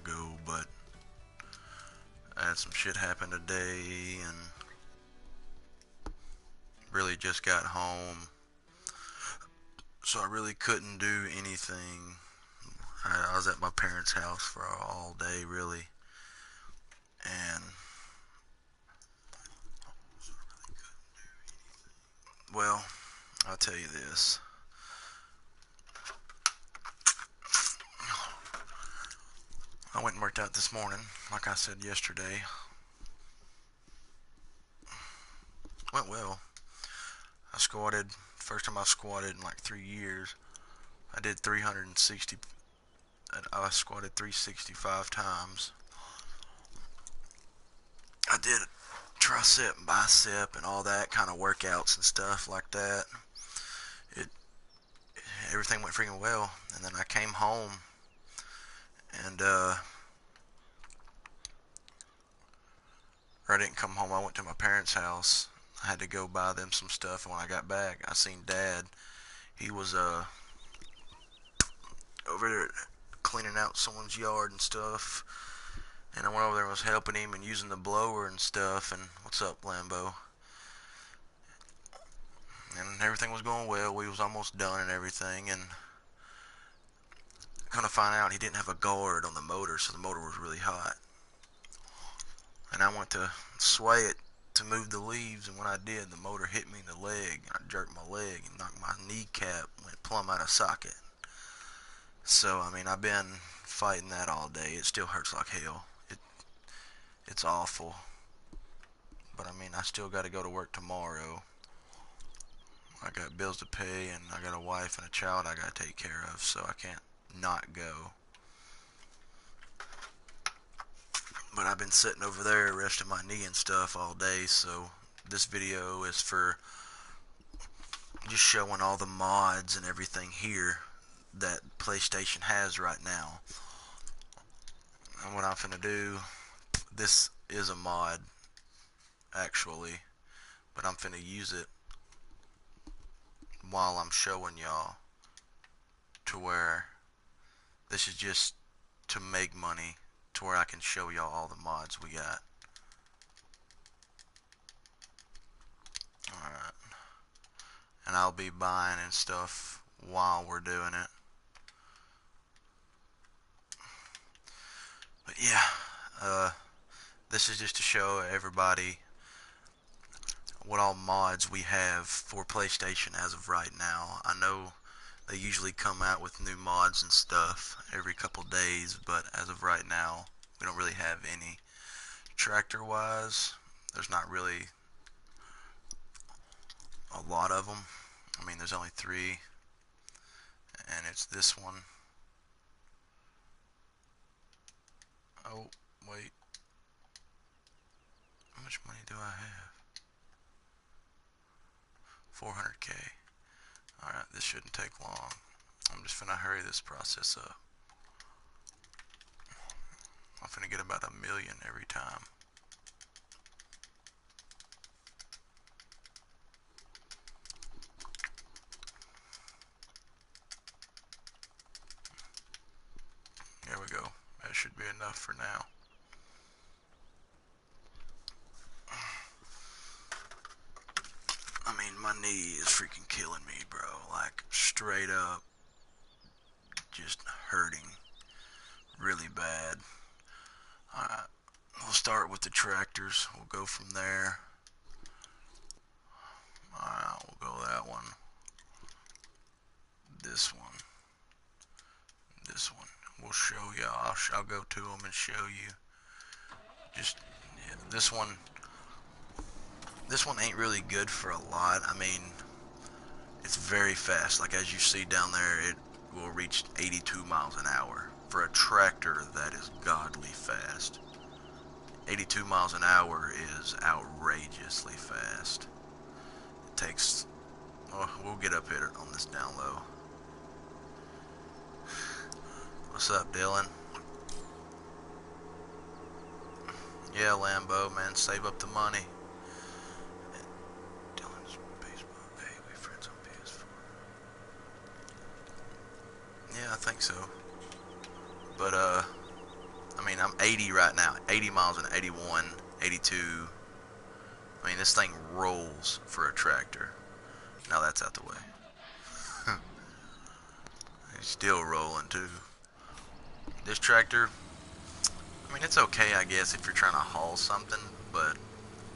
ago, but I had some shit happen today and really just got home, so I really couldn't do anything. I was at my parents' house for all day, really, and well, I'll tell you this. I went and worked out this morning, like I said yesterday. Went well. I squatted, first time I squatted in like 3 years. I did 360, I squatted 365 times. I did tricep and bicep and all that kind of workouts and stuff like that. It Everything went freaking well, and then I came home and or I didn't come home. I went to my parents' house. I had to go buy them some stuff, and when I got back, I seen Dad. He was over there cleaning out someone's yard and stuff, and I went over there and was helping him and using the blower and stuff. And what's up, Lambo? And everything was going well. We was almost done and everything, and come to find out he didn't have a guard on the motor, so the motor was really hot. And I went to sway it to move the leaves, and when I did, the motor hit me in the leg. I jerked my leg and knocked my kneecap, went plumb out of socket. So I mean, I've been fighting that all day. It still hurts like hell. It's awful. But I mean, I still got to go to work tomorrow. I got bills to pay, and I got a wife and a child I got to take care of, so I can't not go. But I've been sitting over there resting my knee and stuff all day, so this video is for just showing all the mods and everything here that PlayStation has right now. And what I'm finna do, this is a mod actually, but I'm finna use it while I'm showing y'all, to where this is just to make money, to where I can show y'all all the mods we got. Alright. And I'll be buying and stuff while we're doing it. But yeah, this is just to show everybody what all mods we have for PlayStation as of right now. I know they usually come out with new mods and stuff every couple days, but as of right now, we don't really have any. Tractor wise, there's not really a lot of them. I mean, there's only 3, and it's this one. Oh, wait. How much money do I have? 400k. Alright, this shouldn't take long. I'm just finna hurry this process up. I'm finna get about 1 million every time. There we go. That should be enough for now. I mean, my knee is freaking killing me, bro. Like, straight up, just hurting really bad. Alright, we'll start with the tractors. We'll go from there. Alright, we'll go that one. This one. This one. We'll show y'all. I'll go to them and show you. Just, yeah, this one ain't really good for a lot. I mean, it's very fast. Like, as you see down there, it will reach 82 miles an hour. For a tractor, that is godly fast. 82 miles an hour is outrageously fast. It takes, oh, we'll get up here on this down low. What's up, Dylan? Yeah, Lambo, man, save up the money. Dylan's Facebook. Hey, we friends on ps4. Yeah, I think so. But I 80 right now, 80 miles an 81, 82. I mean, this thing rolls for a tractor. Now that's out the way. It's still rolling too. This tractor, I mean, it's okay, I guess, if you're trying to haul something, but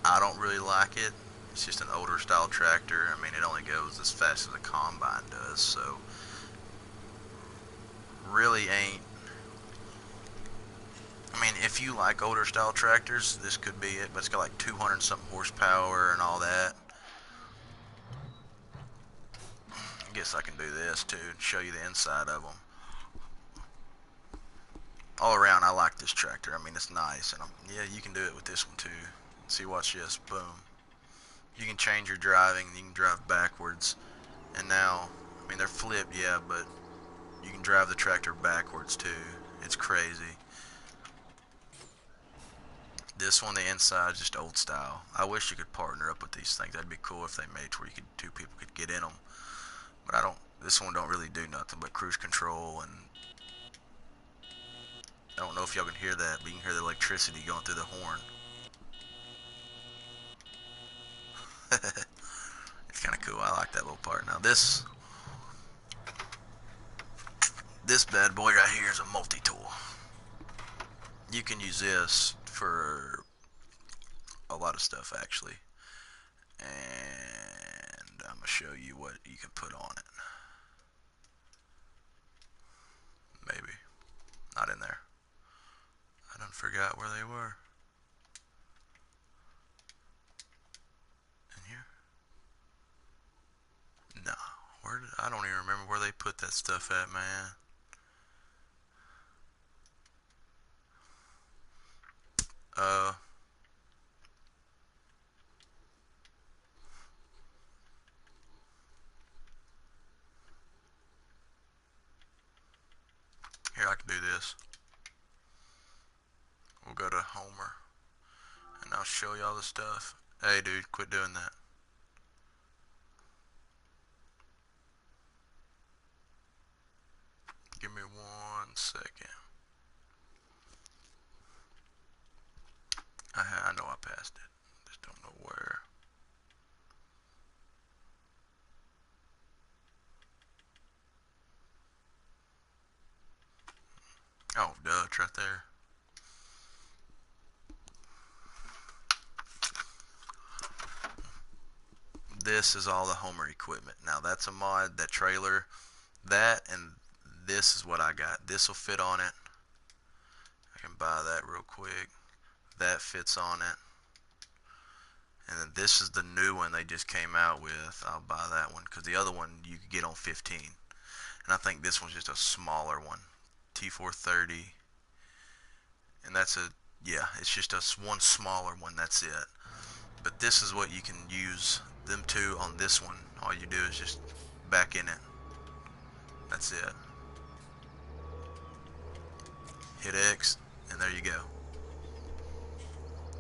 I don't really like it. It's just an older style tractor. I mean, it only goes as fast as a combine does, so really ain't. I mean, if you like older style tractors, this could be it, but it's got like 200 something horsepower and all that. I guess I can do this too, show you the inside of them. All around, I like this tractor. I mean, it's nice, and yeah, you can do it with this one too. See, watch this, boom. You can change your driving, you can drive backwards, and now, I mean, they're flipped, yeah, but you can drive the tractor backwards too. It's crazy. This one, the inside, just old style. I wish you could partner up with these things. That'd be cool if they made to where two people could get in them. But I don't. This one don't really do nothing but cruise control, and I don't know if y'all can hear that, but you can hear the electricity going through the horn. It's kind of cool. I like that little part. Now this bad boy right here is a multi-tool. You can use this for a lot of stuff actually, and I'm gonna show you what you can put on it. Maybe not in there. I done forgot where they were. In here? No. I don't even remember where they put that stuff at, man. Here, I can do this. We'll go to Homer, and I'll show y'all the stuff. Hey, dude, quit doing that. Give me 1 second. I know I passed it. Just don't know where. Oh, duh, it's right there. This is all the Homer equipment. Now, that's a mod, that trailer, that, and this is what I got. This will fit on it. I can buy that real quick. That fits on it. And then this is the new one they just came out with. I'll buy that one because the other one you could get on 15. And I think this one's just a smaller one. T430. And that's yeah, it's just one smaller one, that's it. But this is what you can use them two on this one. All you do is just back in it. That's it. Hit X, and there you go.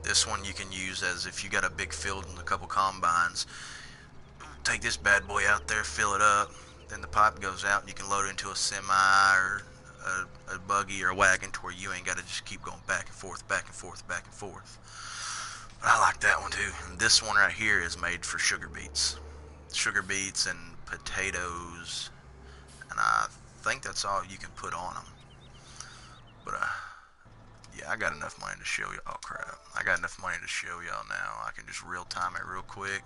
This one you can use as if you got a big field and a couple combines. Take this bad boy out there, fill it up, then the pipe goes out and you can load it into a semi or a buggy or a wagon to where you ain't got to just keep going back and forth, back and forth, back and forth. But I like that one too. And this one right here is made for sugar beets. Sugar beets and potatoes, and I think that's all you can put on them. But yeah, I got enough money to show you. Oh crap, I got enough money to show y'all now. I can just real time it real quick.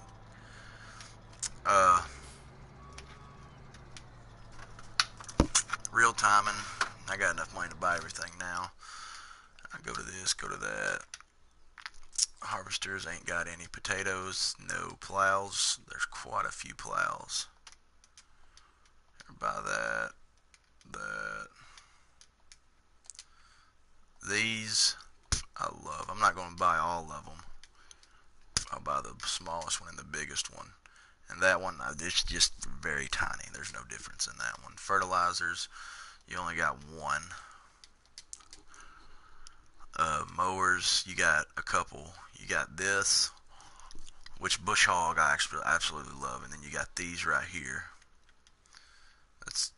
Real timing. I got enough money to buy everything now. I go to this, go to that. Harvesters ain't got any potatoes, no plows. There's quite a few plows. Buy that, that. These I love. I'm not going to buy all of them. I'll buy the smallest one and the biggest one. And that one, it's just very tiny. There's no difference in that one. Fertilizers, you only got one. Mowers, you got a couple. You got this, which bush hog I absolutely love. And then you got these right here. That's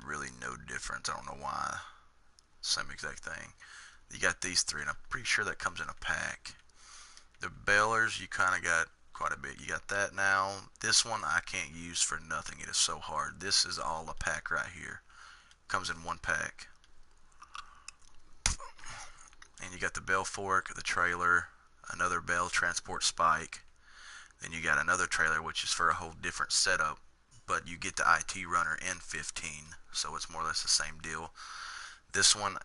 really no difference. I don't know why. Same exact thing. You got these three, and I'm pretty sure that comes in a pack. The bailers, you kind of got quite a bit. You got that now. This one I can't use for nothing. It is so hard. This is all a pack right here. Comes in one pack. And you got the bell fork, the trailer, another bell transport spike. Then you got another trailer, which is for a whole different setup. But you get the IT runner in 15, so it's more or less the same deal. This one,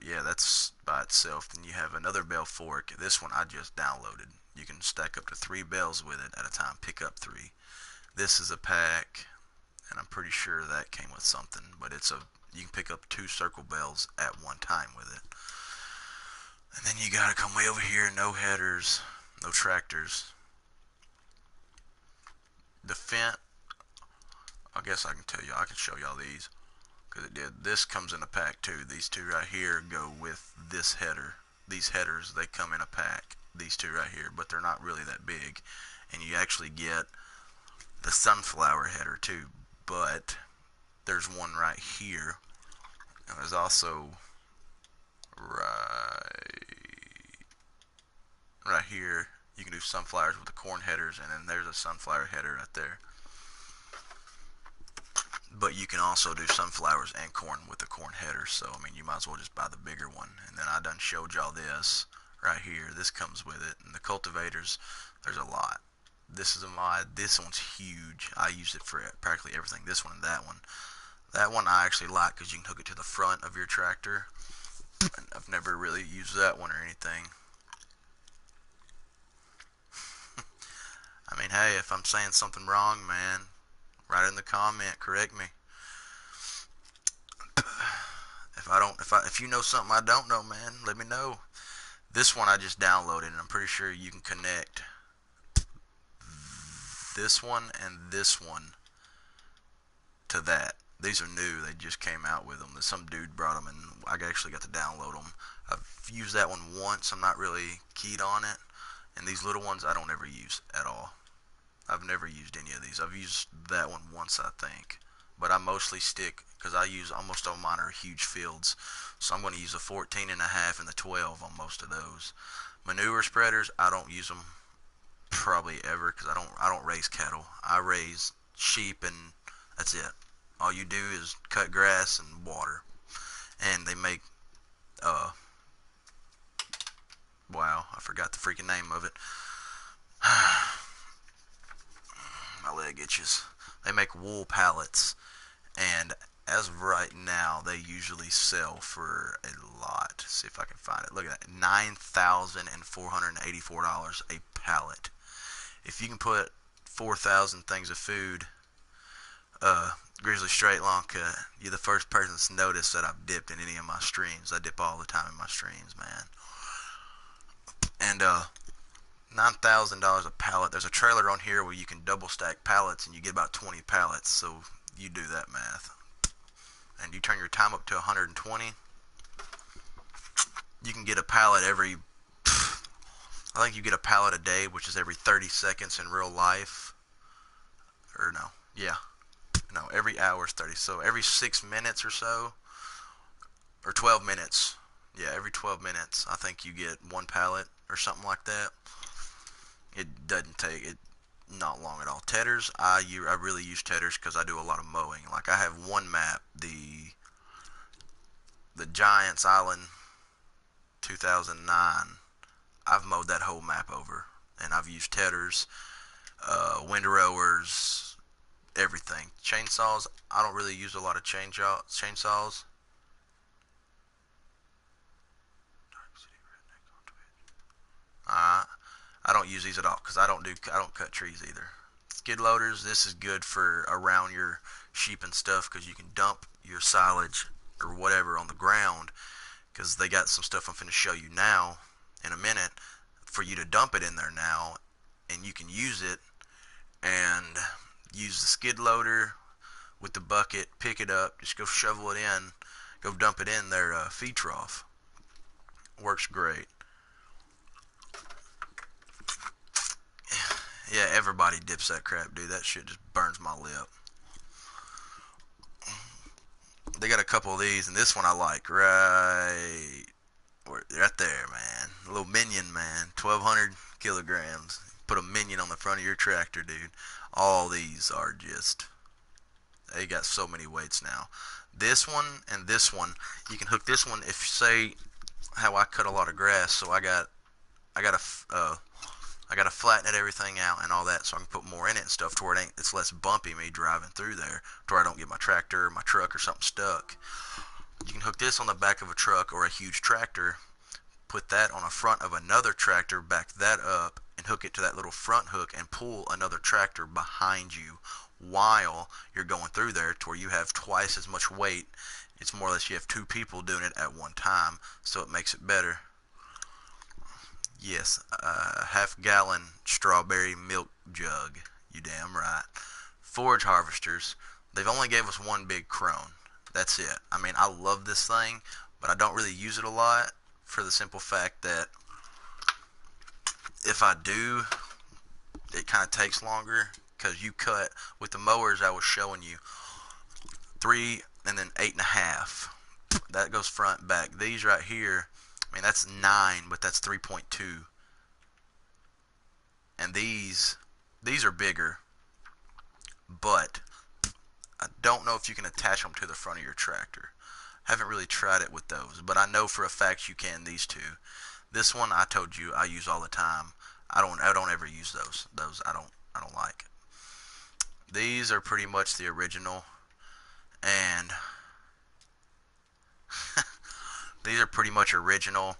yeah, that's by itself. Then you have another bell fork. This one I just downloaded. You can stack up to 3 bells with it at a time. Pick up 3. This is a pack, and I'm pretty sure that came with something. But you can pick up 2 circle bells at one time with it. And then you gotta come way over here. No headers, no tractors. The Fent, I guess I can tell you. I can show y'all these. Because it did. This comes in a pack too. These 2 right here go with this header. These headers, they come in a pack. These 2 right here, but they're not really that big. And you actually get the sunflower header too. But there's one right here. And there's also right here. You can do sunflowers with the corn headers, and then there's a sunflower header right there. But you can also do sunflowers and corn with the corn header. So, I mean, you might as well just buy the bigger one. And then I done showed y'all this right here. This comes with it. And the cultivators, there's a lot. This is a mod. This one's huge. I use it for practically everything. This one and that one. That one I actually like because you can hook it to the front of your tractor. And I've never really used that one or anything. I mean, hey, if I'm saying something wrong, man, write in the comment, correct me. If you know something I don't know, man, let me know. This one I just downloaded, and I'm pretty sure you can connect this one and this one to that. These are new. They just came out with them. Some dude brought them, and I actually got to download them. I've used that one once. I'm not really keyed on it. And these little ones I don't ever use at all. I've never used any of these. I've used that one once, I think. But I mostly stick, because I use almost all mine are huge fields. So I'm going to use a 14 and a half and the 12 on most of those. Manure spreaders, I don't use them probably ever, because I don't raise cattle. I raise sheep, and that's it. All you do is cut grass and water. And they make, wow, I forgot the freaking name of it. My leg itches. They make wool pallets, and as of right now, they usually sell for a lot. Let's see if I can find it. Look at that, $9,484 a pallet. If you can put 4,000 things of food, grizzly straight long cut, you're the first person that's noticed that I've dipped in any of my streams. I dip all the time in my streams, man. And $9,000 a pallet. There's a trailer on here where you can double stack pallets, and you get about 20 pallets. So you do that math, and you turn your time up to 120. You can get a pallet every, I think you get a pallet a day, which is every 30 seconds in real life. Or no, yeah, no, every hour is 30. So every 6 minutes or so, or 12 minutes. Yeah, every 12 minutes, I think you get 1 pallet or something like that. It doesn't take it not long at all. Tedders, I really use tedders because I do a lot of mowing. Like, I have one map, the Giants Island 2009. I've mowed that whole map over, and I've used tedders, windrowers, everything. Chainsaws, I don't really use a lot of chainsaws. I don't use these at all because I don't cut trees either. Skid loaders, this is good for around your sheep and stuff because you can dump your silage or whatever on the ground, because they got some stuff I'm finna show you now in a minute for you to dump it in there now, and you can use it and use the skid loader with the bucket, pick it up, just go shovel it in, go dump it in their feed trough. Works great. Yeah, everybody dips that crap, dude. That shit just burns my lip. They got a couple of these, and this one I like, right? minion, man. 1,200 kilograms. Put a minion on the front of your tractor, dude. All these are just, they got so many weights now. This one and this one, you can hook this one if, say, how I cut a lot of grass. So I gotta flatten everything out and all that, so I can put more in it and stuff to where it's less bumpy me driving through there, to where I don't get my tractor or my truck or something stuck. You can hook this on the back of a truck or a huge tractor, put that on the front of another tractor, back that up, and hook it to that little front hook and pull another tractor behind you while you're going through there, to where you have twice as much weight. It's more or less you have two people doing it at one time, so it makes it better. Yes, half-gallon strawberry milk jug. You damn right. Forage harvesters. They've only gave us one big crone. That's it. I mean, I love this thing, but I don't really use it a lot, for the simple fact that if I do, it kind of takes longer, because you cut with the mowers I was showing you 3 and then 8.5. That goes front and back. These right here, I mean, that's 9, but that's 3.2. And these are bigger, but I don't know if you can attach them to the front of your tractor. Haven't really tried it with those, but I know for a fact you can. These two. This one I told you I use all the time. I don't ever use those. Those I don't like. These are pretty much the original, and these are pretty much original.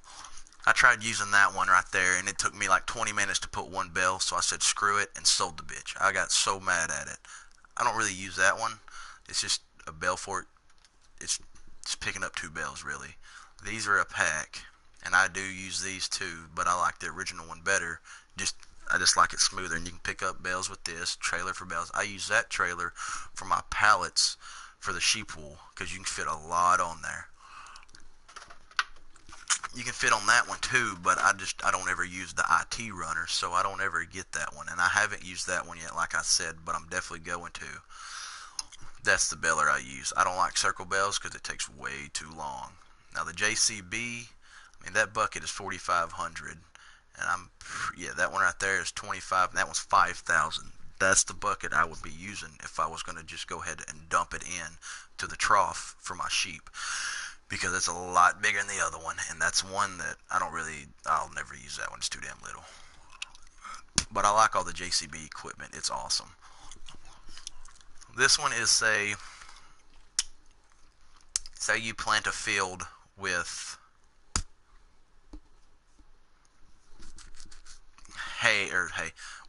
I tried using that one right there, and it took me like 20 minutes to put one bell, so I said screw it and sold the bitch. I got so mad at it. I don't really use that one. It's just a bell for it. It's picking up 2 bells, really. These are a pack, and I do use these too, but I like the original one better. I just like it smoother, and you can pick up bells with this trailer for bells. I use that trailer for my pallets for the sheep wool, because you can fit a lot on there. You can fit on that one too, but I don't ever use the IT runner, so I don't ever get that one, and I haven't used that one yet, like I said, but I'm definitely going to. That's the beller I use. I don't like circle bells because it takes way too long. Now the JCB, I mean, that bucket is 4,500, and that one right there is 25, and that one's 5,000. That's the bucket I would be using if I was going to just go ahead and dump it in to the trough for my sheep, because it's a lot bigger than the other one, and that's one that I'll never use that one. It's too damn little. But I like all the JCB equipment. It's awesome. This one is, say you plant a field with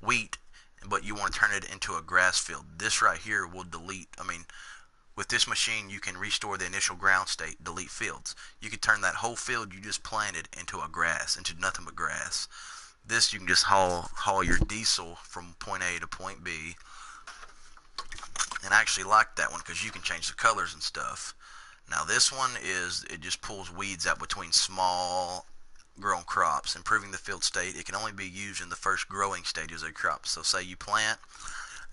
wheat, but you want to turn it into a grass field. This right here will delete, with this machine, you can restore the initial ground state, delete fields. You can turn that whole field you just planted into nothing but grass. This, you can just haul your diesel from point A to point B. And I actually like that one because you can change the colors and stuff. Now this one it just pulls weeds out between small grown crops, improving the field state. It can only be used in the first growing stages of crops. So say you plant,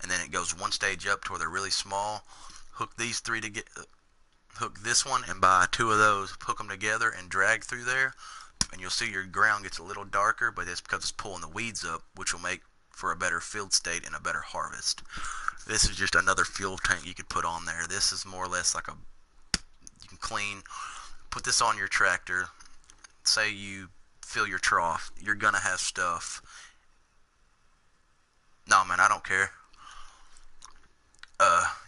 and then it goes one stage up to where they're really small. Hook these 3 to hook this one and buy 2 of those, hook them together and drag through there, and you'll see your ground gets a little darker, but it's because it's pulling the weeds up, which will make for a better field state and a better harvest. This is just another fuel tank you could put on there. This is more or less like you can put this on your tractor. Say you fill your trough, you're gonna have stuff. No, man, I don't care.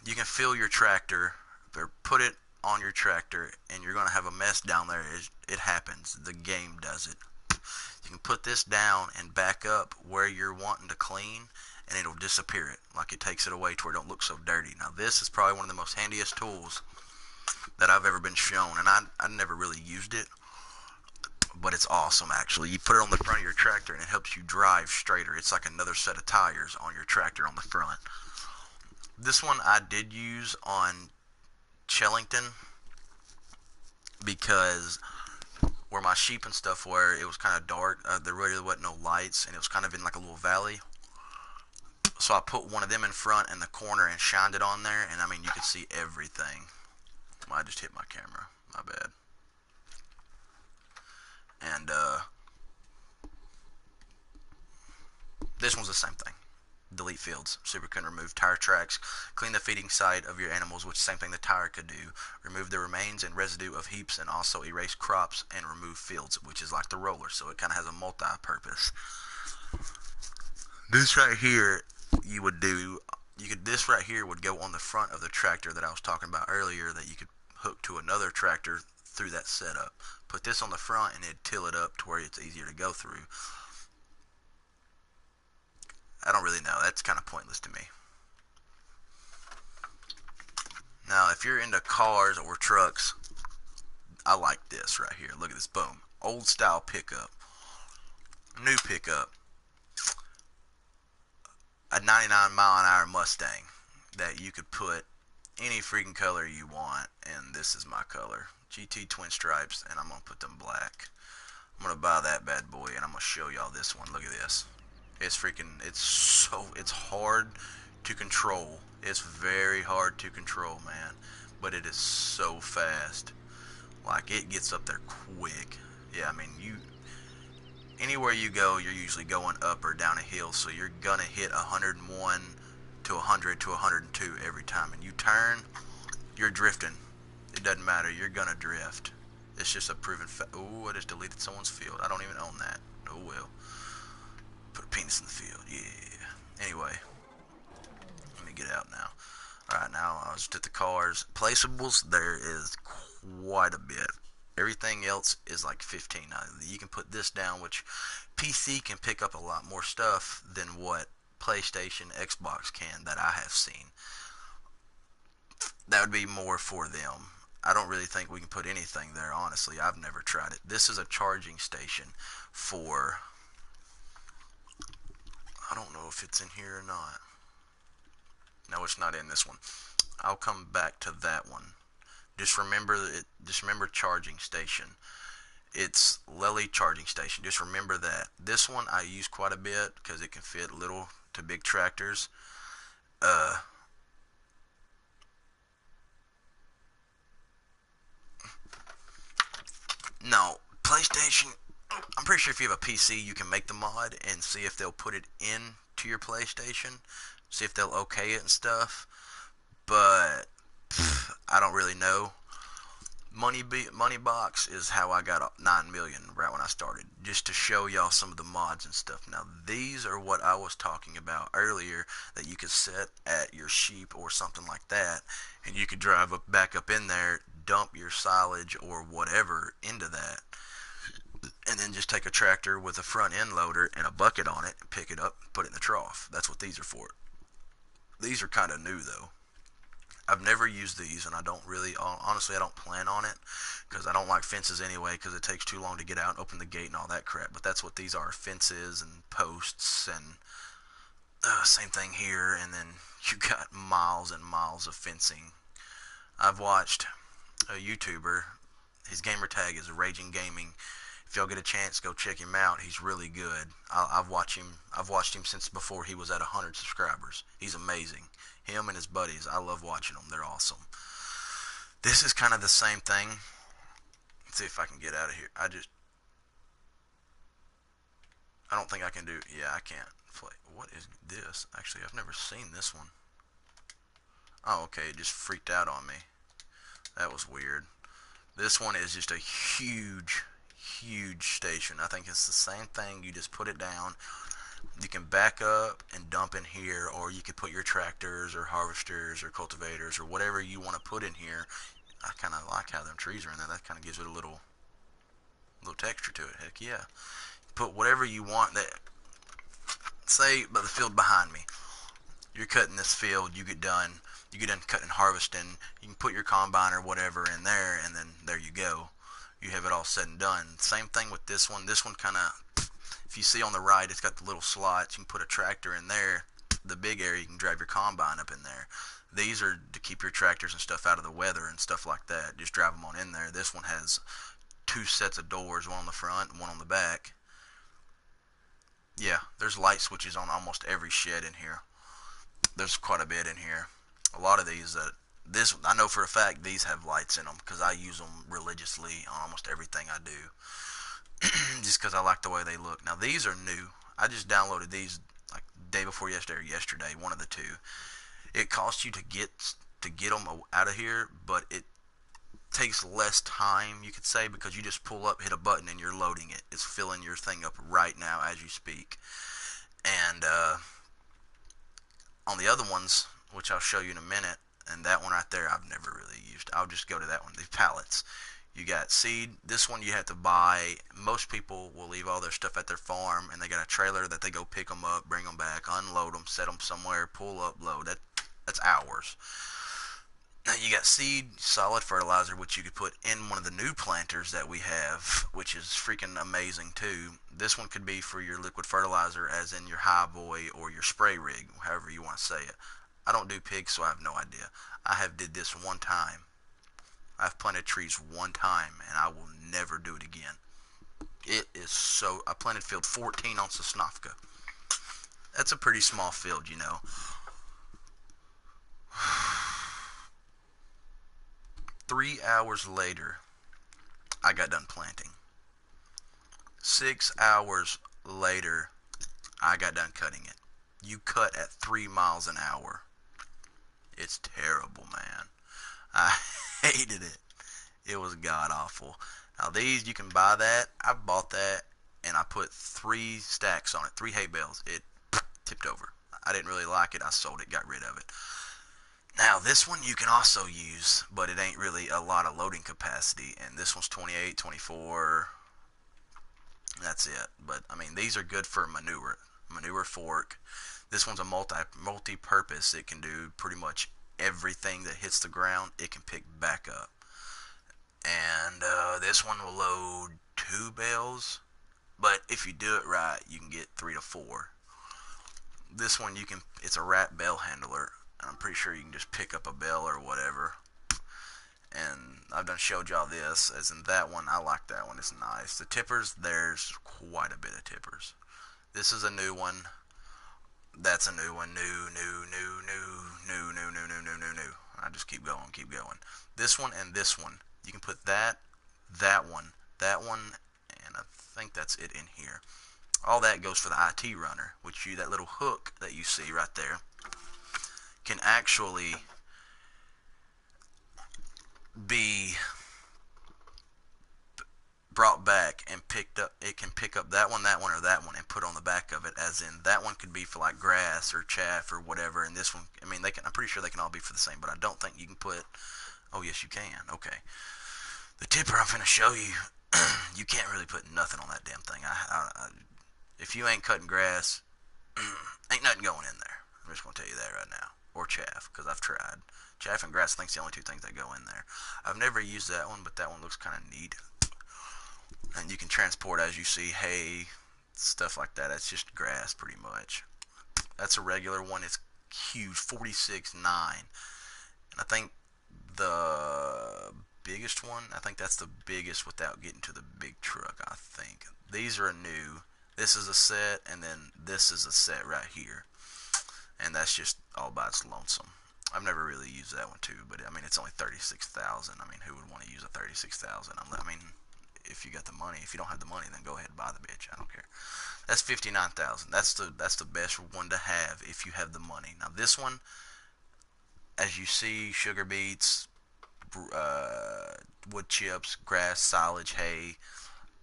You can fill your tractor, or put it on your tractor, and you're gonna have a mess down there. It happens. The game does it. You can put this down and back up where you're wanting to clean, and it'll disappear it. Like, it takes it away to where it don't look so dirty. Now this is probably one of the most handiest tools that I've ever been shown, and I never really used it, but it's awesome actually. You put it on the front of your tractor and it helps you drive straighter. It's like another set of tires on your tractor on the front. This one I did use on Chellington, because where my sheep and stuff were, it was kind of dark. There really wasn't no lights, and it was kind of in like a little valley. So I put one of them in front in the corner and shined it on there, and you could see everything. I just hit my camera. My bad. And This one's the same thing. Delete fields. Super can remove tire tracks, clean the feeding site of your animals, which is the same thing the tire could do. Remove the remains and residue of heaps, and also erase crops and remove fields, which is like the roller. So it kind of has a multi-purpose. This right here, this right here would go on the front of the tractor that I was talking about earlier, that you could hook to another tractor through that setup. Put this on the front and it'd till it up to where it's easier to go through. I don't really know. That's kind of pointless to me. Now, if you're into cars or trucks, I like this right here. Look at this. Boom. Old style pickup. New pickup. A 99-mile-an-hour Mustang that you could put any freaking color you want, and this is my color. GT twin stripes, and I'm going to put them black. I'm going to buy that bad boy, and I'm going to show y'all this one. Look at this. It's hard to control. It's very hard to control, man, but it is so fast. Like, it gets up there quick. Yeah, I mean, anywhere you go, you're usually going up or down a hill, so you're gonna hit 101 to 100 to 102 every time. And you turn, you're drifting. It doesn't matter, you're gonna drift. It's just a proven fact. Oh, I just deleted someone's field. I don't even own that. Oh well. Put a penis in the field. Yeah. Anyway, let me get out now. Alright, now I was at the cars. Placeables, there is quite a bit. Everything else is like 15. Now, you can put this down, which PC can pick up a lot more stuff than what PlayStation, Xbox can that I have seen. That would be more for them. I don't really think we can put anything there, honestly. I've never tried it. This is a charging station for... I don't know if it's in here or not. No, it's not in this one. I'll come back to that one. Just remember charging station. It's Lely charging station. Just remember that. This one I use quite a bit because it can fit little to big tractors. No, PlayStation, I'm pretty sure if you have a PC, you can make the mod and see if they'll put it into your PlayStation. See if they'll okay it and stuff. But I don't really know. Moneybox is how I got 9 million right when I started, just to show y'all some of the mods and stuff. Now these are what I was talking about earlier, that you could set at your sheep or something like that, and you could drive back up in there, dump your silage or whatever into that, and then just take a tractor with a front end loader and a bucket on it and pick it up and put it in the trough. That's what these are for. These are kind of new though. I've never used these, and I don't really, honestly, I don't plan on it, because I don't like fences anyway, because it takes too long to get out and open the gate and all that crap. But that's what these are, fences and posts, and same thing here. And then you got miles and miles of fencing. I've watched a YouTuber, his gamer tag is Raging Gaming. If y'all get a chance, go check him out. He's really good. I've watched him since before he was at 100 subscribers. He's amazing. Him and his buddies, I love watching them. They're awesome. This is kind of the same thing. Let's see if I can get out of here. I don't think I can do. Yeah, I can't. What is this? Actually, I've never seen this one. Oh, okay. It just freaked out on me. That was weird. This one is just a huge station. I think it's the same thing. You just put it down. You can back up and dump in here, or you could put your tractors or harvesters or cultivators or whatever you want to put in here. I kind of like how them trees are in there. That kind of gives it a little texture to it. Heck yeah. Put whatever you want. That, say, by the field behind me, you're cutting this field, you get done cutting, harvesting, you can put your combine or whatever in there, and then there you go. You have it all said and done. Same thing with this one. This one kind of, if you see on the right, it's got the little slots. You can put a tractor in there. The big area, you can drive your combine up in there. These are to keep your tractors and stuff out of the weather and stuff like that. Just drive them on in there. This one has 2 sets of doors, one on the front and one on the back. Yeah, there's light switches on almost every shed in here. There's quite a bit in here. A lot of these, I know for a fact these have lights in them because I use them religiously on almost everything I do. Just because I like the way they look. Now these are new. I just downloaded these like day before yesterday or yesterday, one of the two. It costs you to get them out of here, but it takes less time, you could say, because you just pull up, hit a button, and you're loading it. It's filling your thing up right now as you speak. And on the other ones, which I'll show you in a minute, and that one right there I've never really used. I'll just go to that one. The pallets. You got seed. This one you have to buy. Most people will leave all their stuff at their farm, and they got a trailer that they go pick them up, bring them back, unload them, set them somewhere, pull up, load. That's hours. Now you got seed, solid fertilizer, which you could put in one of the new planters that we have, which is freaking amazing too. This one could be for your liquid fertilizer, as in your high boy or your spray rig, however you want to say it. I don't do pigs, so I have no idea. I have did this one time. I've planted trees one time, and I will never do it again. It is so... I planted field 14 on Sosnovka. That's a pretty small field, you know. 3 hours later, I got done planting. 6 hours later, I got done cutting it. You cut at 3 miles an hour. It's terrible, man. I hated it. It was god awful. Now these, you can buy that. I bought that, and I put 3 stacks on it, 3 hay bales. It tipped over. I didn't really like it. I sold it, got rid of it. Now this one you can also use, but it ain't really a lot of loading capacity, and this one's 28, 24, that's it. But I mean, these are good for manure fork. This one's a multi-purpose. It can do pretty much everything that hits the ground. It can pick back up. And this one will load 2 bales, but if you do it right, you can get 3 to 4. This one it's a rat bale handler. I'm pretty sure you can just pick up a bale or whatever. And I've done showed y'all this, as in that one. I like that one. It's nice. The tippers, there's quite a bit of tippers. This is a new one. That's a new one. New. I just keep going. This one and this one. You can put that one, and I think that's it in here. All that goes for the IT runner, which that little hook that you see right there can actually be brought back and picked up. It can pick up that one, or that one, and put on the back of it, as in that one could be for like grass or chaff or whatever, and this one, I mean, I'm pretty sure they can all be for the same, but I don't think you can put... Oh yes, you can. Okay. The tipper I'm finna show you, you can't really put nothing on that damn thing. If you ain't cutting grass, ain't nothing going in there. I'm just gonna tell you that right now. Or chaff, because I've tried. Chaff and grass, I think, is the only 2 things that go in there. I've never used that one, but that one looks kind of neat. And you can transport, as you see, hay, stuff like that. It's just grass, pretty much. That's a regular one. It's huge, 46.9. And I think the biggest one, I think that's the biggest without getting to the big truck, I think. These are new. This is a set, and then this is a set right here. And that's just all by its lonesome. I've never really used that one too, but I mean, it's only 36,000. I mean, who would want to use a 36,000? I mean, if you got the money. If you don't have the money, then go ahead and buy the bitch. I don't care. That's 59,000. That's the best one to have if you have the money. Now this one, as you see, sugar beets, wood chips, grass, silage, hay.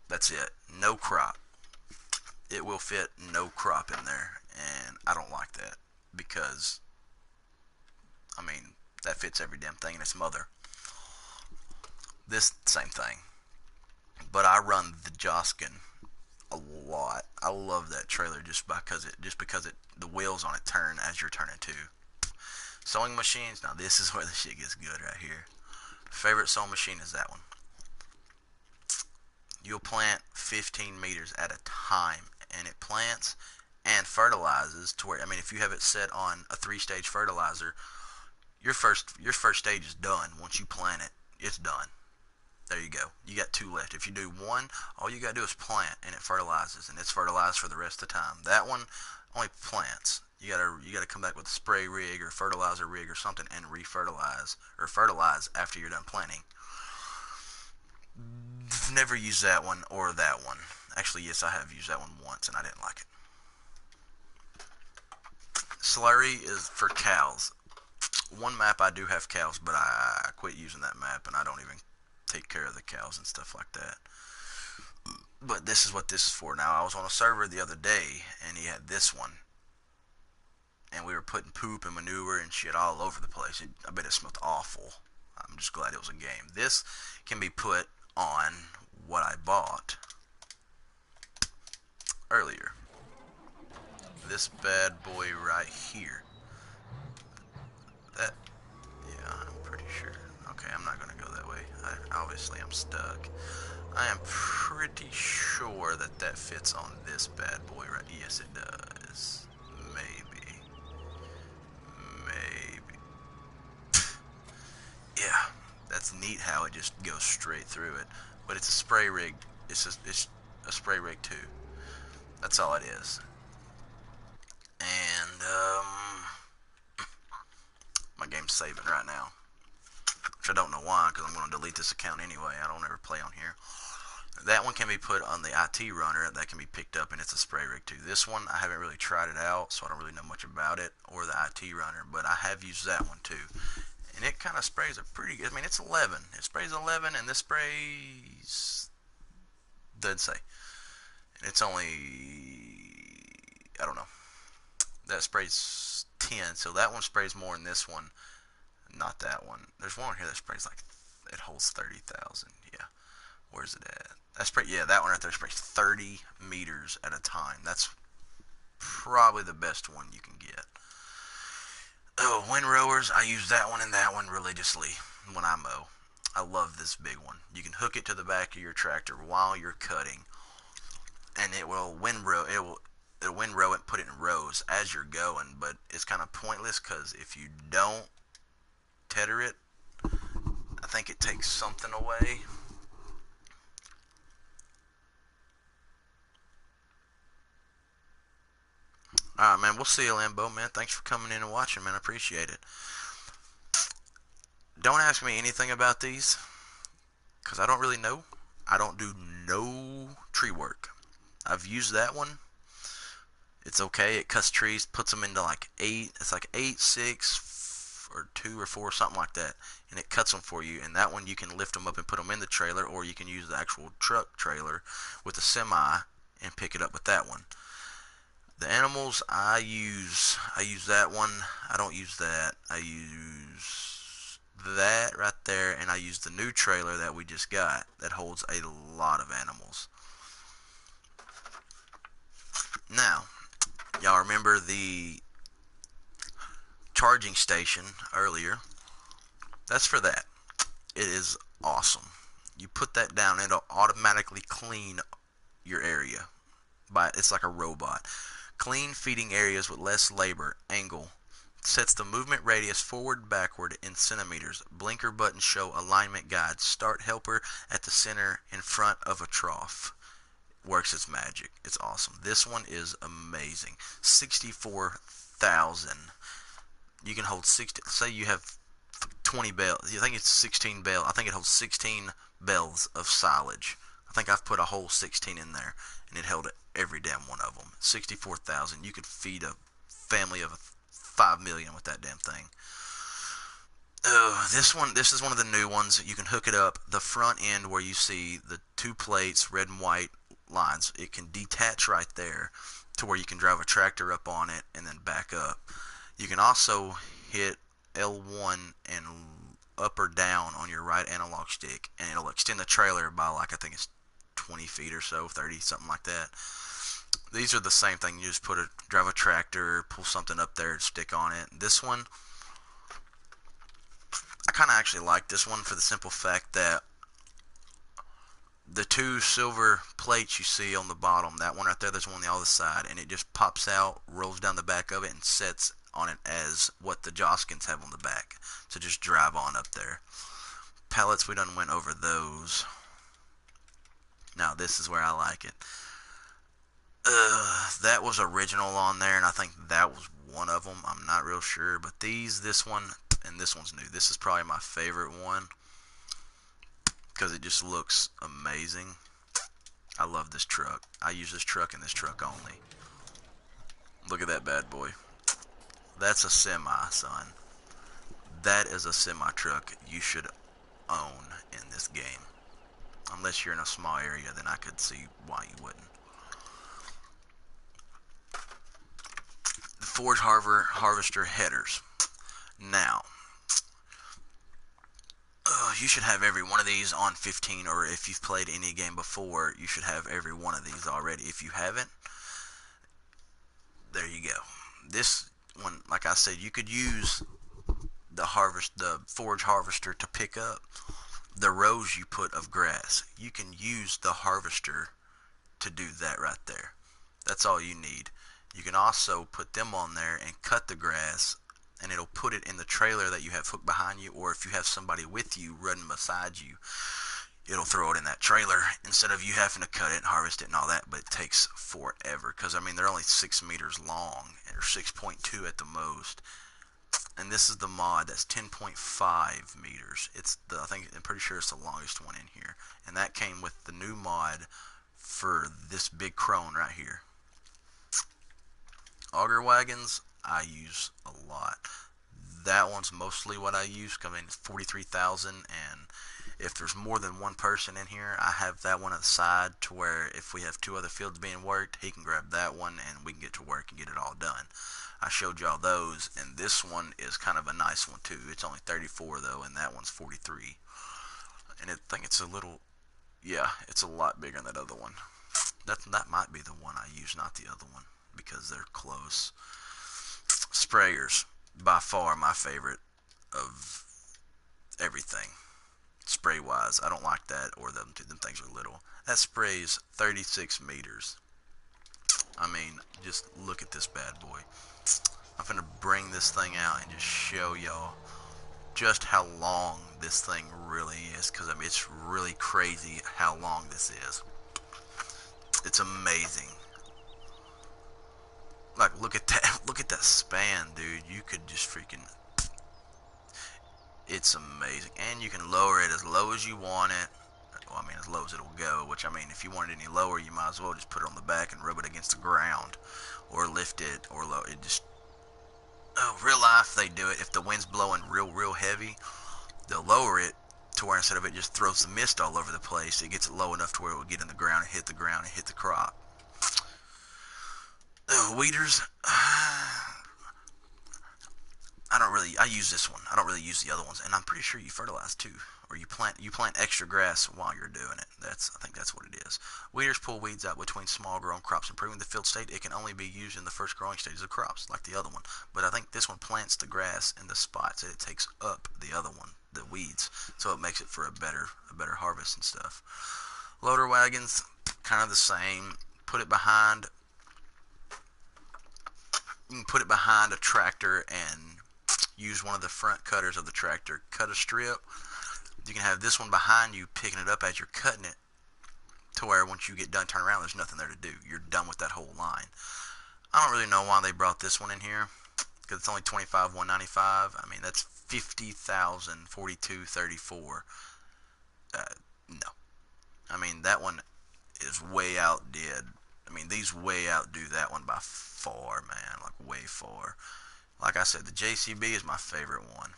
That's it. No crop. It will fit no crop in there, and I don't like that, because I mean, that fits every damn thing in its mother. This same thing, but I run the Joskin a lot. I love that trailer just because the wheels on it turn as you're turning too. Sewing machines. Now this is where the shit gets good right here. Favorite sewing machine is that one. You'll plant 15 meters at a time, and it plants and fertilizes to where, I mean, if you have it set on a 3-stage fertilizer, your first stage is done. Once you plant it, it's done. There you go. You got 2 left. If you do 1, all you gotta do is plant, and it fertilizes, and it's fertilized for the rest of the time. That one only plants. You gotta come back with a spray rig or fertilizer rig or something and re-fertilize or fertilize after you're done planting. Never used that one or that one. Actually, yes, I have used that one once, and I didn't like it. Slurry is for cows. One map I do have cows, but I quit using that map, and I don't even take care of the cows and stuff like that. But this is what this is for. Now, I was on a server the other day, and he had this one, and we were putting poop and manure and shit all over the place. I bet it smelled awful. I'm just glad it was a game. This can be put on what I bought earlier. This bad boy right here. That, yeah, I'm pretty sure. Okay, I'm not gonna go that way. Obviously, I'm stuck. I am pretty sure that that fits on this bad boy right. Yes, it does. Maybe. Maybe. Yeah, that's neat how it just goes straight through it. But it's a spray rig. It's a spray rig too. That's all it is. And my game's saving right now, which I don't know why, because I'm going to delete this account anyway. I don't ever play on here. That one can be put on the IT runner. That can be picked up, and it's a spray rig too. This one, I haven't really tried it out, so I don't really know much about it, or the IT runner, but I have used that one too. And it kind of sprays a pretty good, I mean, it's 11. It sprays 11, and this sprays, doesn't say. And it's only, I don't know. That sprays 10, so that one sprays more than this one. Not that one. There's one here that sprays like, it holds 30,000. Yeah. Where's it at? That spray, yeah, that one right there sprays 30 meters at a time. That's probably the best one you can get. Oh, windrowers, I use that one and that one religiously when I mow. I love this big one. You can hook it to the back of your tractor while you're cutting, and it will windrow. It'll windrow it, put it in rows as you're going. But it's kind of pointless because if you don't tether it, I think it takes something away. Alright, man, we'll see you, Lambo, man. Thanks for coming in and watching, man. I appreciate it. Don't ask me anything about these, because I don't really know. I don't do no tree work. I've used that one. It's okay. It cuts trees, puts them into like 8. It's like 8, 6, or 2 or 4, something like that. And it cuts them for you. And that one you can lift them up and put them in the trailer, or you can use the actual truck trailer with a semi and pick it up with that one. The animals I use that one. I don't use that. I use that right there, and I use the new trailer that we just got that holds a lot of animals. Now, y'all remember the charging station earlier? That's for that. It is awesome. You put that down, it'll automatically clean your area. It's like a robot. Clean feeding areas with less labor. Angle. Sets the movement radius forward, backward in centimeters. Blinker buttons show alignment guide. Start helper at the center in front of a trough. Works its magic. It's awesome. This one is amazing. 64,000. You can hold 60. Say you have 20 bales. I think it's 16 bales. I think it holds 16 bales of silage. I think I've put a whole 16 in there, and it held every damn one of them. 64,000. You could feed a family of 5 million with that damn thing. This is one of the new ones. You can hook it up. The front end where you see the 2 plates, red and white lines, it can detach right there to where you can drive a tractor up on it and then back up. You can also hit L1 and up or down on your right analog stick, and it'll extend the trailer by like, I think it's 20 feet or so, 30, something like that. These are the same thing. You just drive a tractor, pull something up there, stick on it. This one, I kind of actually like this one for the simple fact that the 2 silver plates you see on the bottom, that one right there, there's one on the other side, and it just pops out, rolls down the back of it, and sets on it as what the Joskins have on the back. So just drive on up there. Pallets, we done went over those. Now this is where I like it. That was original on there, and I think that was one of them. I'm not real sure, but this one, and this one's new. This is probably my favorite one because it just looks amazing. I love this truck. I use this truck and this truck only. Look at that bad boy. That's a semi, son. That is a semi truck you should own in this game. Unless you're in a small area, then I could see why you wouldn't. The Forge Harvester headers. Now, you should have every one of these on 15, or if you've played any game before, you should have every one of these already. If you haven't, there you go. This one, like I said, you could use the Forge Harvester to pick up the rows you put of grass. You can use the harvester to do that right there. That's all you need. You can also put them on there and cut the grass, and it'll put it in the trailer that you have hooked behind you, or if you have somebody with you running beside you, it'll throw it in that trailer instead of you having to cut it and harvest it and all that. But it takes forever because, I mean, they're only 6 meters long, or 6.2 at the most. And this is the mod that's 10.5 meters. I'm pretty sure it's the longest one in here. And that came with the new mod for this big crone right here. Auger wagons I use a lot. That one's mostly what I use. I mean, it's 43,000, and if there's more than one person in here, I have that one aside to where if we have 2 other fields being worked, he can grab that one and we can get to work and get it all done. I showed y'all those, and this one is kind of a nice one too. It's only 34 though, and that one's 43. And I think it's a little, yeah, it's a lot bigger than that other one. That might be the one I use, not the other one, because they're close. Sprayers, by far my favorite of everything. Spray wise, I don't like that, or them things are little. That sprays 36 meters. I mean, just look at this bad boy. I'm gonna bring this thing out and just show y'all just how long this thing really is, because I mean, it's really crazy how long this is. It's amazing. Like, look at that. Look at that span, dude. You could just freaking, it's amazing. And you can lower it as low as you want it. Well, I mean, as low as it'll go, which, I mean, if you want it any lower, you might as well just put it on the back and rub it against the ground, or lift it, or lower it. Just, oh, real life, they do it. If the wind's blowing real heavy, they'll lower it to where instead of it just throws the mist all over the place, it gets it low enough to where it will get in the ground and hit the ground and hit the crop. Weeders, I use this one. I don't really use the other ones, and I'm pretty sure you fertilize too, or you plant extra grass while you're doing it. I think that's what it is. Weeders pull weeds out between small grown crops, improving the field state. It can only be used in the first growing stages of crops, like the other one. But I think this one plants the grass in the spots that it takes up the other one, the weeds, so it makes it for a better harvest and stuff. Loader wagons, kind of the same. You can put it behind a tractor and use one of the front cutters of the tractor, cut a strip. You can have this one behind you picking it up as you're cutting it, to where once you get done, turn around, there's nothing there to do. You're done with that whole line. I don't really know why they brought this one in here, because it's only $25,195. I mean, that's 50,000, 42.34. No. I mean, that one is way outdid. I mean, these way outdo that one by far, man. Like, way far. Like I said, the JCB is my favorite one.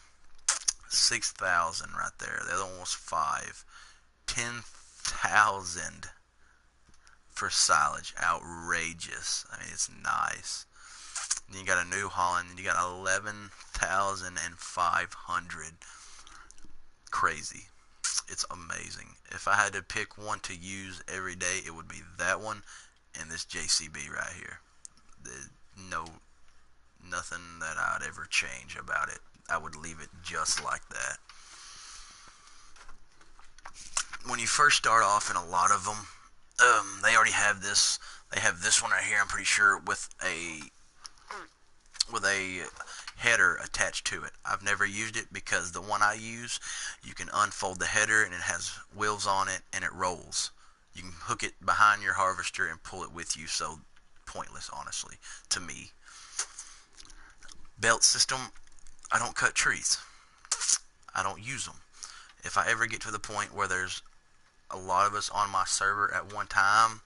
6,000 right there. The other one was 5. 10,000 for silage. Outrageous. I mean, it's nice. Then you got a New Holland, and you got 11,500. Crazy. It's amazing. If I had to pick one to use every day, it would be that one and this JCB right here. Nothing that I'd ever change about it. I would leave it just like that. When you first start off in a lot of them, they already have this. They have this one right here, I'm pretty sure, with a header attached to it. I've never used it because the one I use, you can unfold the header and it has wheels on it and it rolls. You can hook it behind your harvester and pull it with you, so pointless, honestly, to me. Belt system, I don't cut trees. I don't use them. If I ever get to the point where there's a lot of us on my server at one time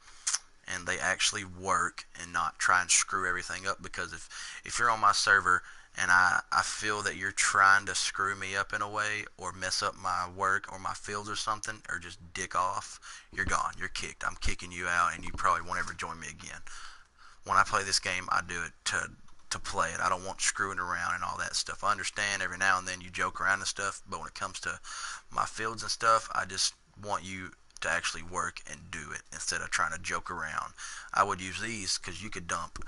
and they actually work and not try and screw everything up, because if you're on my server and I feel that you're trying to screw me up in a way or mess up my work or my fields or something, or just dick off, you're gone. You're kicked. I'm kicking you out, and you probably won't ever join me again. When I play this game, I do it to play it. I don't want screwing around and all that stuff. I understand every now and then you joke around and stuff, but when it comes to my fields and stuff, I just want you to actually work and do it instead of trying to joke around. I would use these because you can dump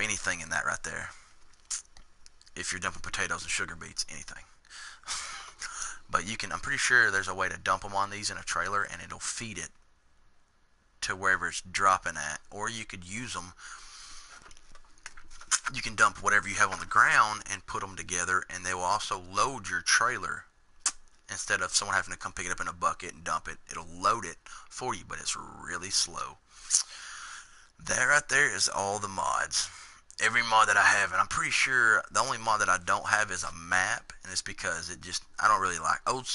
anything in that right there. If you're dumping potatoes and sugar beets, anything. But you can, I'm pretty sure there's a way to dump them on these in a trailer and it'll feed it to wherever it's dropping at. Or you could use them, you can dump whatever you have on the ground and put them together, and they will also load your trailer. Instead of someone having to come pick it up in a bucket and dump it, it'll load it for you, but it's really slow. That right there is all the mods. Every mod that I have, and I'm pretty sure the only mod that I don't have is a map, and it's because I don't really like Old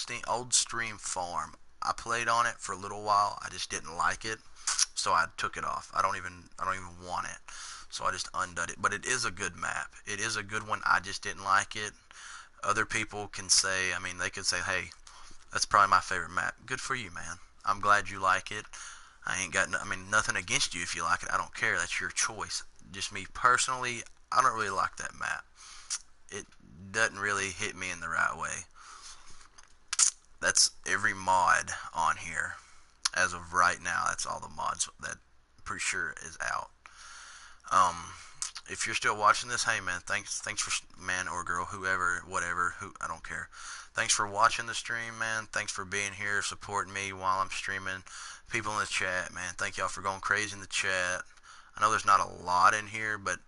Stream Farm. I played on it for a little while. I just didn't like it, so I took it off. I don't even want it, so I just undid it. But it is a good map. It is a good one. I just didn't like it. Other people can say, they could say, hey, that's probably my favorite map. Good for you, man. I'm glad you like it. I ain't got, nothing against you if you like it. I don't care. That's your choice. Just me personally, I don't really like that map. It doesn't really hit me in the right way. That's every mod on here. As of right now, that's all the mods that I'm pretty sure is out. If you're still watching this, hey man, thanks for, man or girl, whoever, whatever, I don't care. Thanks for watching the stream, man. Thanks for being here, supporting me while I'm streaming. People in the chat, man, thank y'all for going crazy in the chat. I know there's not a lot in here, but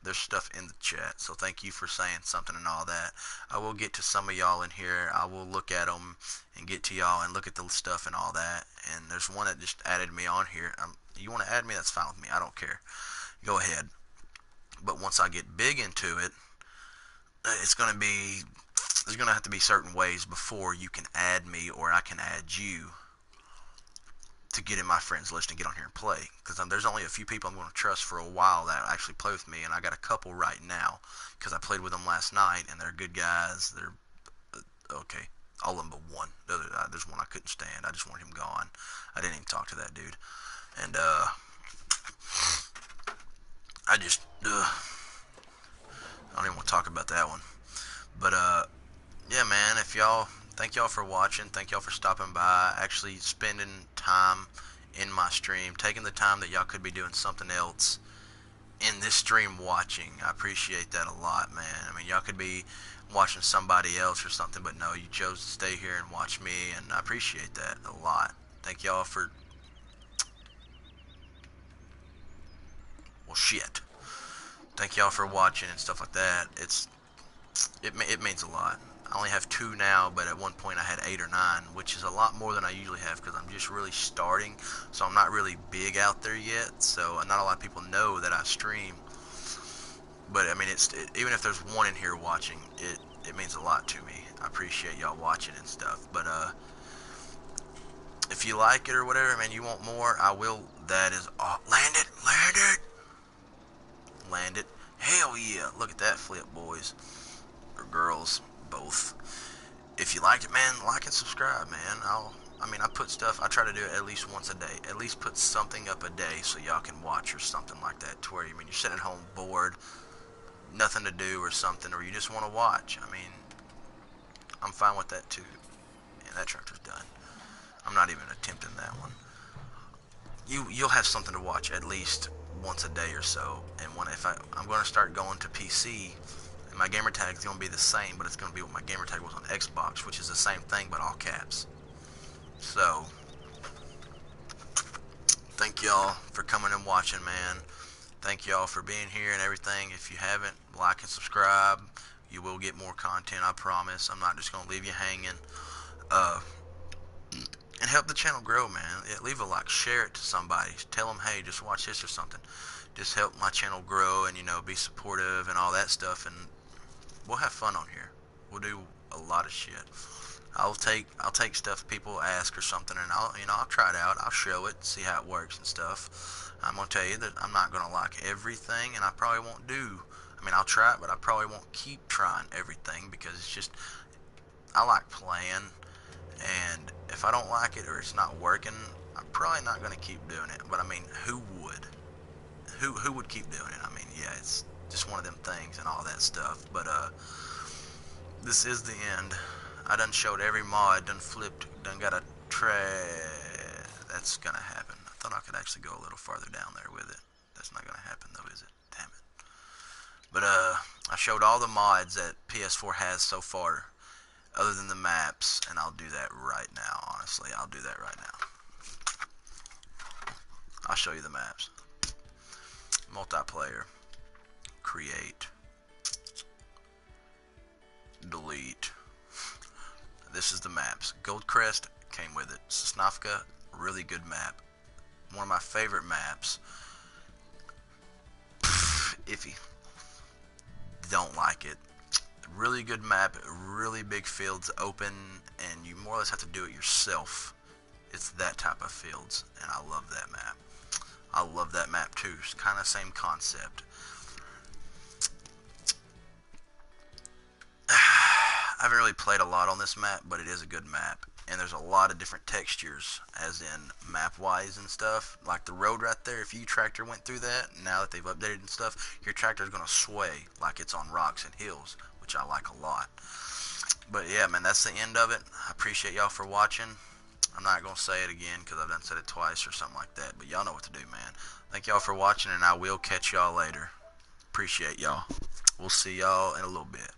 there's stuff in the chat, so thank you for saying something and all that. I will get to some of y'all in here. I will look at them and get to y'all and look at the stuff and all that. And there's one that just added me on here. You want to add me? That's fine with me. I don't care. Go ahead. But once I get big into it, there's going to have to be certain ways before you can add me or I can add you to get in my friends list and get on here and play. Because there's only a few people I'm going to trust for a while that actually play with me, and I got a couple right now because I played with them last night, and they're good guys. They're okay. All of them but one. There's one I couldn't stand. I just wanted him gone. I didn't even talk to that dude. And I don't even want to talk about that one. But yeah, man, thank y'all for watching. Thank y'all for stopping by, actually spending time in my stream, taking the time that y'all could be doing something else in this stream watching. I appreciate that a lot, man. Y'all could be watching somebody else or something, but no, you chose to stay here and watch me, and I appreciate that a lot. Thank y'all for... Well, shit. Thank y'all for watching and stuff like that. It means a lot. I only have 2 now, but at one point I had 8 or 9, which is a lot more than I usually have because I'm just really starting, so I'm not really big out there yet, so not a lot of people know that I stream. But even if there's 1 in here watching, it means a lot to me. I appreciate y'all watching and stuff. But if you like it or whatever, man, you want more, I will. That is all. Land it. Hell yeah! Look at that flip, boys or girls, both. If you liked it, man, like and subscribe, man. I put stuff, I try to do it at least once a day. At least put something up a day so y'all can watch or something like that, to where, you're sitting at home bored, nothing to do or something, or you just want to watch. I'm fine with that too. And that tractor's done. I'm not even attempting that one. You'll have something to watch at least once a day or so. And I'm going to start going to PC, and my gamer tag is going to be the same, but it's going to be what my gamer tag was on Xbox, which is the same thing but all caps. So thank y'all for coming and watching, man. Thank y'all for being here and everything. If you haven't, like and subscribe. You will get more content, I promise. I'm not just going to leave you hanging. And help the channel grow, man. Yeah, leave a like, share it to somebody. Tell them, hey, just watch this or something. Just help my channel grow and, be supportive and all that stuff. And we'll have fun on here. We'll do a lot of shit. I'll take stuff people ask or something, and I'll try it out. I'll show it, see how it works and stuff. I'm gonna tell you that I'm not gonna like everything, and I probably won't do. I mean, I'll try it, but I probably won't keep trying everything because it's just, I like playing, and if I don't like it or it's not working, I'm probably not going to keep doing it. But I mean, who would? Who would keep doing it? I mean, yeah, it's just one of them things and all that stuff. But this is the end. I done showed every mod, done flipped, done got a That's gonna happen. I thought I could actually go a little farther down there with it. That's not gonna happen though, is it? Damn it. But I showed all the mods that PS4 has so far, other than the maps, and I'll do that right now. Honestly, I'll do that right now. I'll show you the maps. Multiplayer. Create. Delete. This is the maps. Goldcrest came with it. Sosnovka, really good map. One of my favorite maps. Iffy. Don't like it. Really good map, really big fields, open, and you more or less have to do it yourself. It's that type of fields, and I love that map. I love that map too. It's kind of same concept. I haven't really played a lot on this map, but it is a good map. And there's a lot of different textures, as in map-wise and stuff. Like the road right there, if your tractor went through that, now that they've updated and stuff, your tractor is going to sway like it's on rocks and hills, which I like a lot. But yeah, man, that's the end of it. I appreciate y'all for watching. I'm not going to say it again because I've done said it twice or something like that. But y'all know what to do, man. Thank y'all for watching, and I will catch y'all later. Appreciate y'all. We'll see y'all in a little bit.